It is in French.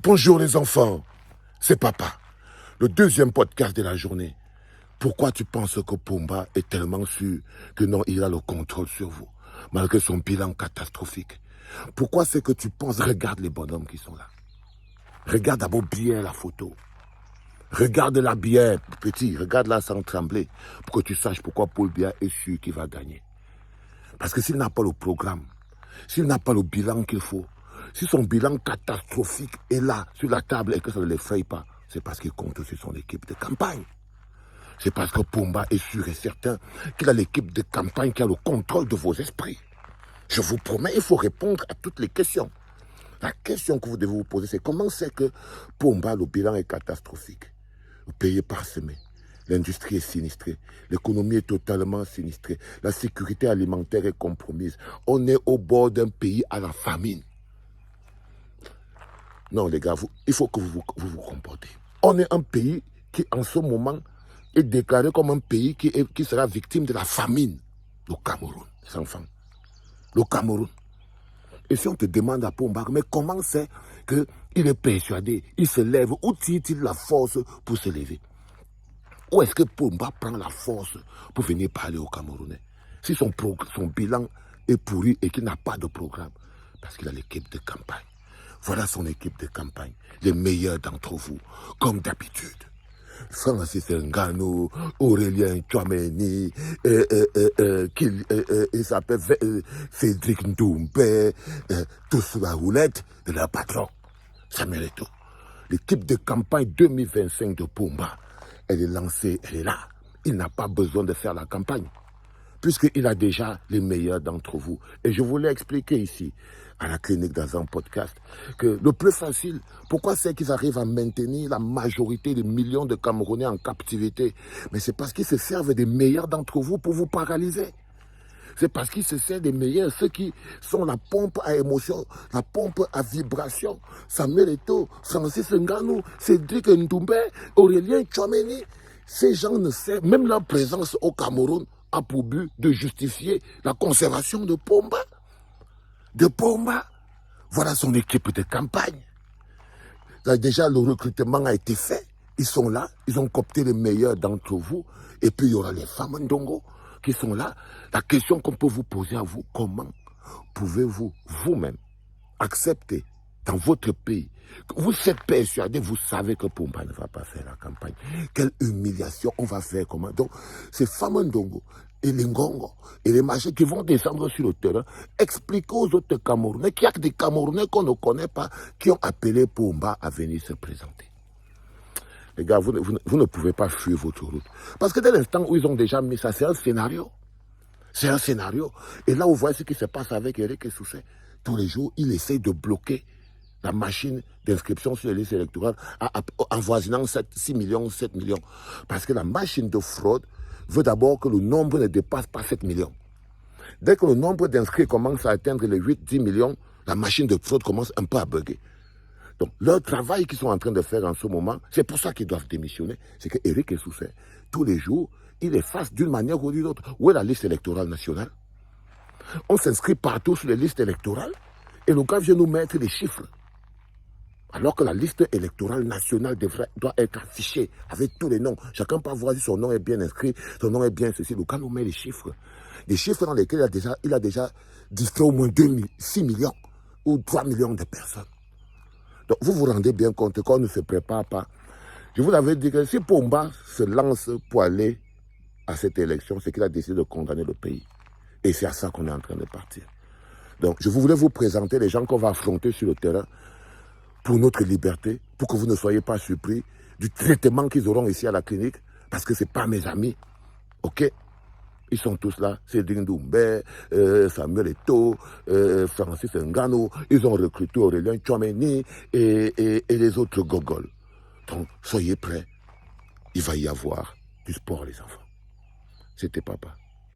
Bonjour les enfants, c'est papa. Le deuxième podcast de la journée. Pourquoi tu penses que Pumba est tellement sûr que non, il a le contrôle sur vous, malgré son bilan catastrophique? Pourquoi c'est que tu penses, regarde les bonhommes qui sont là. Regarde d'abord bien la photo. Regarde-la bien, petit, regarde-la sans trembler, pour que tu saches pourquoi Paul Biya est sûr qu'il va gagner. Parce que s'il n'a pas le programme, s'il n'a pas le bilan qu'il faut, si son bilan catastrophique est là, sur la table, et que ça ne l'effraie pas, c'est parce qu'il compte sur son équipe de campagne. C'est parce que Pumba est sûr et certain qu'il a l'équipe de campagne qui a le contrôle de vos esprits. Je vous promets, il faut répondre à toutes les questions. La question que vous devez vous poser, c'est comment c'est que Pumba, le bilan est catastrophique? Le pays est parsemé. L'industrie est sinistrée. L'économie est totalement sinistrée. La sécurité alimentaire est compromise. On est au bord d'un pays à la famine. Non, les gars, il faut que vous vous comportez. On est un pays qui, en ce moment, est déclaré comme un pays qui sera victime de la famine. Le Cameroun, les enfants. Le Cameroun. Et si on te demande à Pumba, mais comment c'est qu'il est persuadé, il se lève, où tire-t-il la force pour se lever? Où est-ce que Pumba prend la force pour venir parler aux Camerounais? Si son bilan est pourri et qu'il n'a pas de programme, parce qu'il a l'équipe de campagne. Voilà son équipe de campagne, les meilleurs d'entre vous, comme d'habitude. Francis Ngannou, Aurélien Tchouameni, il s'appelle Cédric Ndoumbe, tous la roulette de leur patron, Samuel Eto'o. L'équipe de campagne 2025 de Pumba, elle est lancée, elle est là. Il n'a pas besoin de faire la campagne, puisqu'il a déjà les meilleurs d'entre vous. Et je vous l'ai expliqué ici, à la clinique dans un podcast, que le plus facile, pourquoi c'est qu'ils arrivent à maintenir la majorité des millions de Camerounais en captivité? Mais c'est parce qu'ils se servent des meilleurs d'entre vous pour vous paralyser. C'est parce qu'ils se servent des meilleurs, ceux qui sont la pompe à émotion, la pompe à vibration. Samuel Eto'o, Francis Ngannou, Cédric Ndoumbe, Aurélien Tchouameni. Ces gens ne servent, même leur présence au Cameroun a pour but de justifier la conservation de Pumba. De Pumba. Voilà son équipe de campagne. Là, déjà, le recrutement a été fait. Ils sont là, ils ont coopté les meilleurs d'entre vous. Et puis, il y aura les femmes Ndongo qui sont là. La question qu'on peut vous poser à vous, comment pouvez-vous vous-même accepter dans votre pays, vous êtes persuadé, vous savez que Pumba ne va pas faire la campagne. Quelle humiliation on va faire, comment? Donc, ces femmes Ndongo et les Ngongo et les machins qui vont descendre sur le terrain, expliquer aux autres Camerounais qu'il y a que des Camerounais qu'on ne connaît pas qui ont appelé Pumba à venir se présenter. Les gars, vous ne pouvez pas fuir votre route. Parce que dès l'instant où ils ont déjà mis ça, c'est un scénario. C'est un scénario. Et là, vous voyez ce qui se passe avec Eric Soucet. Tous les jours, il essaie de bloquer la machine d'inscription sur les listes électorales en voisinant 6 millions, 7 millions. Parce que la machine de fraude veut d'abord que le nombre ne dépasse pas 7 millions. Dès que le nombre d'inscrits commence à atteindre les 8-10 millions, la machine de fraude commence un peu à bugger. Donc, leur travail qu'ils sont en train de faire en ce moment, c'est pour ça qu'ils doivent démissionner. C'est que Eric Soucet, tous les jours, il efface d'une manière ou d'une autre. Où est la liste électorale nationale? On s'inscrit partout sur les listes électorales et le gars vient nous mettre des chiffres. Alors que la liste électorale nationale doit être affichée avec tous les noms. Chacun peut voir si son nom est bien inscrit, son nom est bien ceci. Le gars nous met les chiffres. Des chiffres dans lesquels il a déjà distrait au moins 6 millions ou 3 millions de personnes. Donc vous vous rendez bien compte qu'on ne se prépare pas. Je vous avais dit que si Pumba se lance pour aller à cette élection, c'est qu'il a décidé de condamner le pays. Et c'est à ça qu'on est en train de partir. Donc je voulais vous présenter les gens qu'on va affronter sur le terrain pour notre liberté, pour que vous ne soyez pas surpris du traitement qu'ils auront ici à la clinique, parce que ce n'est pas mes amis. Ok? Ils sont tous là, Cédric Ndoumbe, Samuel Eto'o, Francis Ngannou, ils ont recruté Aurélien Tchouameni et les autres gogols. Donc, soyez prêts, il va y avoir du sport, les enfants. C'était papa.